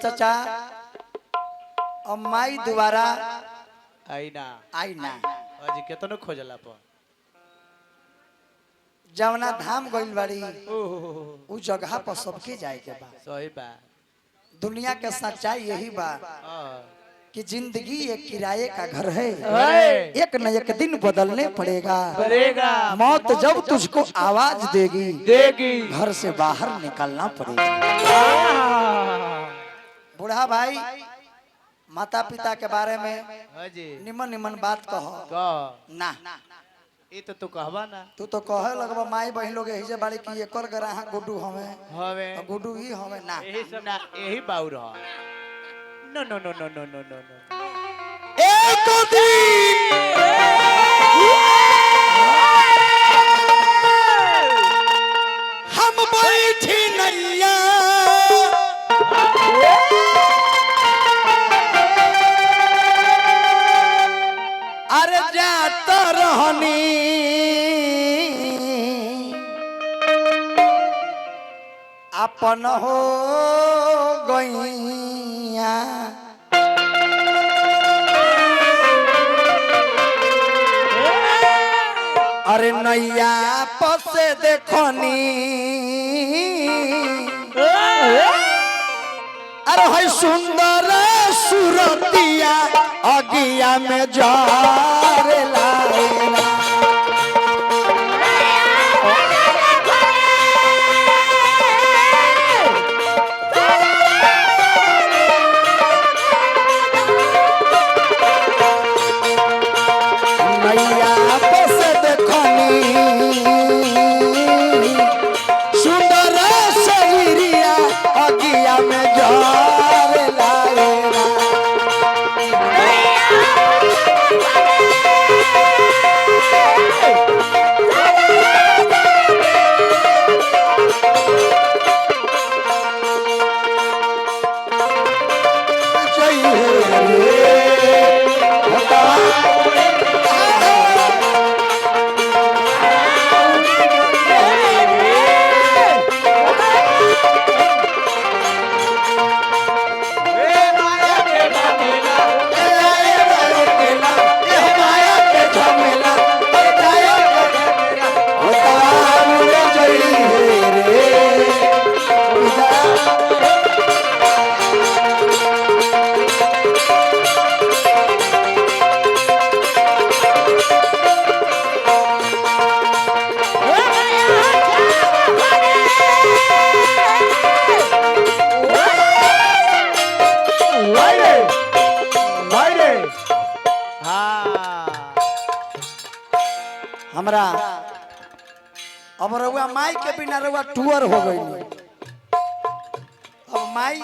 चाचा और माई दोबारा आई ना अजी केतनो खोजला पर जवना धाम गइल बाड़ी उ जगह पर सबके जाए के बा। सही बा। दुनिया के सच्चाई यही बा कि जिंदगी एक किराए का घर है, एक न एक दिन बदलने पड़ेगा। मौत जब तुझको आवाज देगी घर से बाहर निकलना पड़ेगा। बूढ़ा भाई माता पिता के बारे में निमन निमन बात कहो ना। ये तो तू कहबा ना। तू तो कहे लगबा माई बहन लोग हिजे बाड़ी की एकर गराहा गुड्डू हमें गुड्डू ही हमें ना। यही सब ना यही बाउर ह। नो नो नो नो नो नो नो नो। एक दिन हम बैठी नैया अरे जात रहनी अपन हो गईया अरे नैया पसे देखनी अरे है सुंदर सुरतिया अगिया में जारे लाएला नैया पसे देखनी सुंदर शरीरिया अगिया में जारे लाएला हमरा अब रउआ माई के बिना रउआ टूअर हो गई। अब माई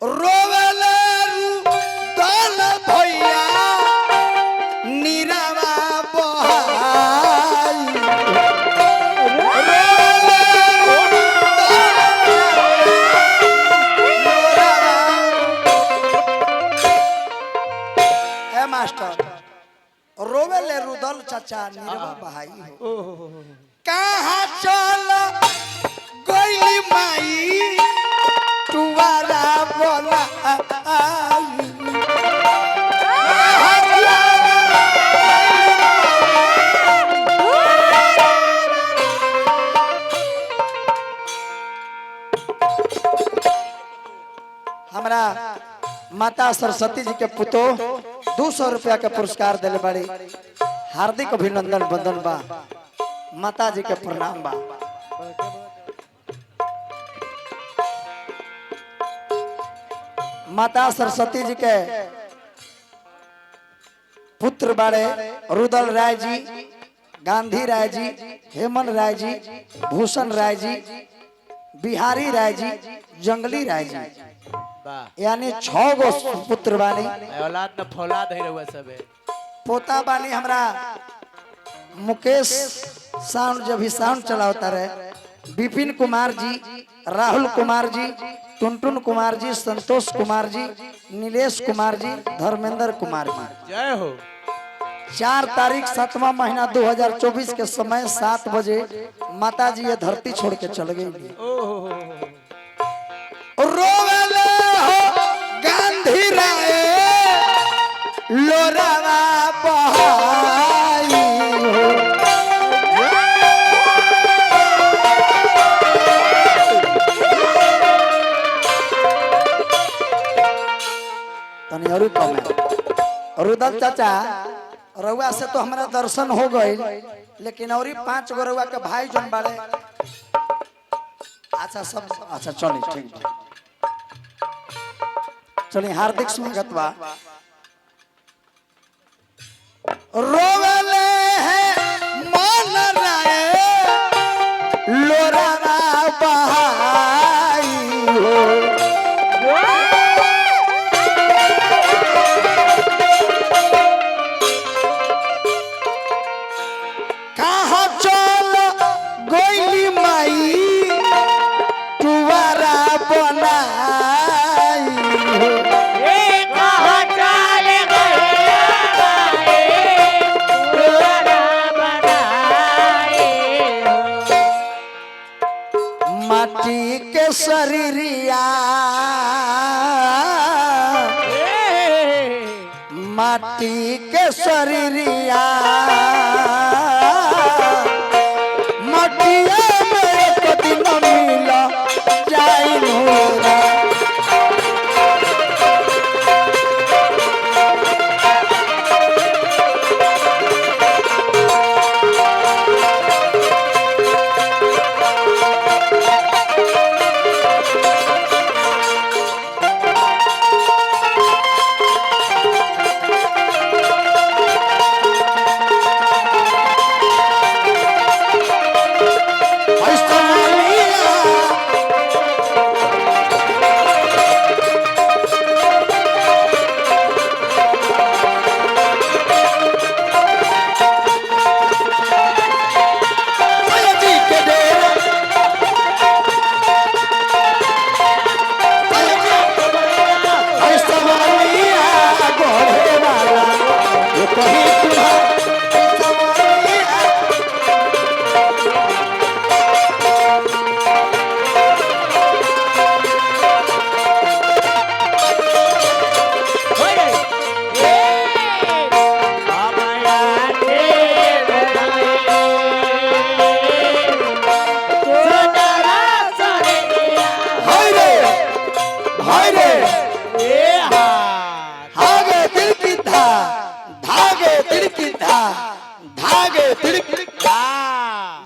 रोवेले रुदल भैया नीरावा बहाई ए मास्टर रोवेले रुदल चाचा नीरवा बहाई हो कहाँ चल गई माई तुवारा बोला हमरा माता सरस्वती जी के पुतो 200 रुपया के पुरस्कार दिले बाड़ी। हार्दिक अभिनंदन बंदन बा माता जी के प्रणाम बा। माता सरस्वती जी के पुत्र बाड़े रुदल राय जी, गांधी राय जी, हेमंत राय जी, भूषण राय जी, बिहारी राय जी, जंगली राय जी, यानी 6 गो पुत्र बानी। औलाद न फौलाद है रहुआ सब है। पोता बानी हमरा मुकेश साउंड जब भी साउंड चलावता रहे, विपिन कुमार जी, राहुल कुमार जी, टुनटुन कुमार जी, संतोष कुमार जी, नीलेश कुमार जी, धर्मेंद्र कुमार जी। जय हो। 4 तारीख 7वां महीना 2024 के समय 7 बजे माता जी ये धरती छोड़ के चल गई। रोवले हो गांधी राय लोरावा बहाई हो तनी और कम है। रुदल चाचा रउआ से तो हमारा दर्शन हो गए, लेकिन और 5 गो रउआ के भाई जन बाड़े। अच्छा सब अच्छा चलिए ठीक बा, चलिए हार्दिक स्वागत बा। रोवले है मन राय लोरावा बहाई हो कहाँ चल गोइली माई तुवारा बनाई हो माटी के शरीरिया माटी के शरीरिया मटिया में एक दिन मिला जाई नोरा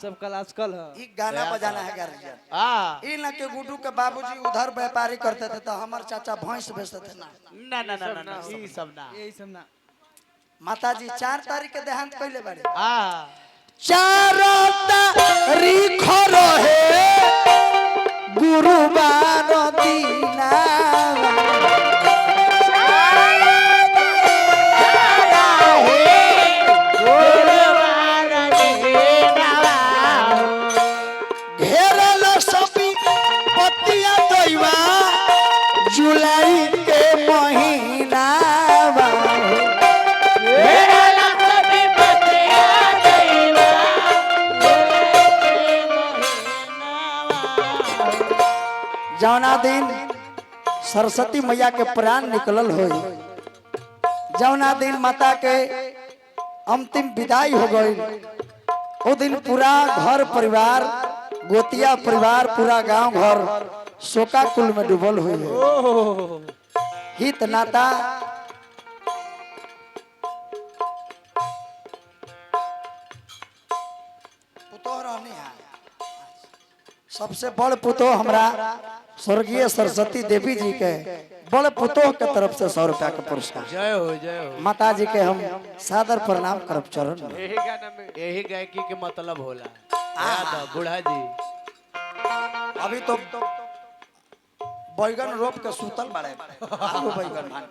सब कल आजकल है। ई गाना बजाना है गार्जियन। हाँ ई ना के गुड्डू के बाबूजी उधर व्यापारी करते थे तो हमार चाचा भैंस बेचते थे ना। ना ना ना ना ई सब ना यही सब ना। माताजी 4 तारीख के देहांत कइले बाड़ी। हाँ 4 तारीख रहे गुरुवार दीना घेरल सभी पतिया दैवा जुलाई के महीना जौना दिन सरस्वती मैया के प्राण निकलल होई, जौना दिन माता के अंतिम विदाई हो गई, वो दिन पूरा घर परिवार गोतिया परिवार पूरा गांव घर शोकाकुल में डूबल हुई है। हित नाता पुतोह रहनी है। सबसे बड़ पुतोह हमरा स्वर्गीय सरस्वती देवी जी के बड़ पुतोह के तरफ से 100 रुपया के पुरस्कार। जय हो जय हो। माता जी के हम सादर प्रणाम करब चरण में। यही गाना में यही गायकी के मतलब होला। याद है बूढ़ा जी अभी तो बैगन रोप के सूतल बाड़े आलू बैगन भान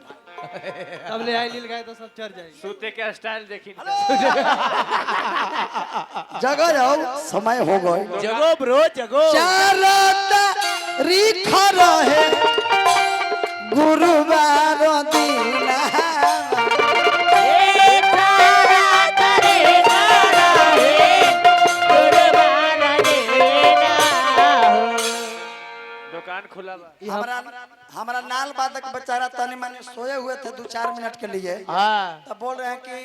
तब ले आई लील गाय तो सब चढ़ जाएगी। सूते के स्टाइल देखी जगह जाओ समय हो गए। जगो ब्रो जगो। 4 तारीख रहे गुरुवार दीना दुकान खुला बा। हमरा हमारा नाल वादक बेचारा तनी मनी सोए हुए थे 2-4 मिनट के लिए, हाँ तो बोल रहे हैं कि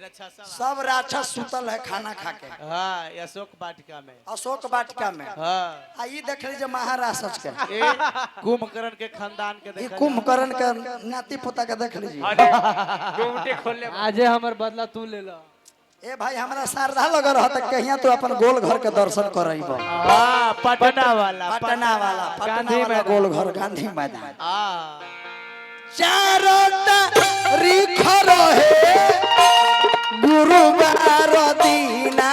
रक्षा सब सब राक्षस सुतल है खाना खा के हाँ अशोक वाटिका में अशोक वाटिका में। हाँ आ ई देख लीजिए महाराष्ट्र के ए कुंभकर्ण के खानदान के ई देखा कुंभकर्ण के नाती पोता के देख लीजिए। गुमटी खोलने आजे हमर बदला तू ले लो। ए भाई हमरा श्रद्धा लगल रह तक कहिया तो अपन गोल घर के दर्शन करइबो। हाँ पटना वाला पटना वाला गोल घर गांधी मैदान हाँ चारों तारीख रहे गुरुवार दीना